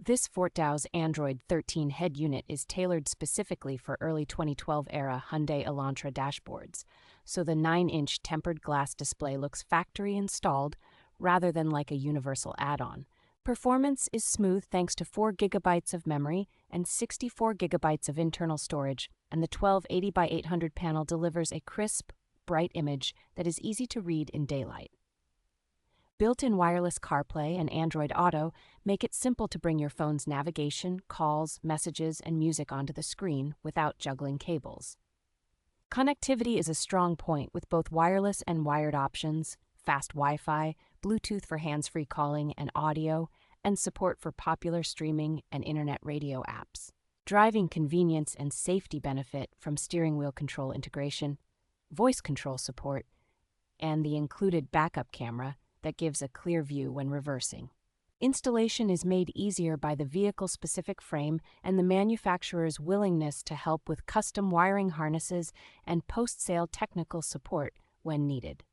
This Fortdows Android 13 head unit is tailored specifically for early 2012-era Hyundai Elantra dashboards, so the 9-inch tempered glass display looks factory-installed rather than like a universal add-on. Performance is smooth thanks to 4 GB of memory and 64 GB of internal storage, and the 1280 by 800 panel delivers a crisp, bright image that is easy to read in daylight. Built-in wireless CarPlay and Android Auto make it simple to bring your phone's navigation, calls, messages, and music onto the screen without juggling cables. Connectivity is a strong point with both wireless and wired options, fast Wi-Fi, Bluetooth for hands-free calling and audio, and support for popular streaming and internet radio apps. Driving convenience and safety benefit from steering wheel control integration, voice control support, and the included backup camera that gives a clear view when reversing. Installation is made easier by the vehicle-specific frame and the manufacturer's willingness to help with custom wiring harnesses and post-sale technical support when needed.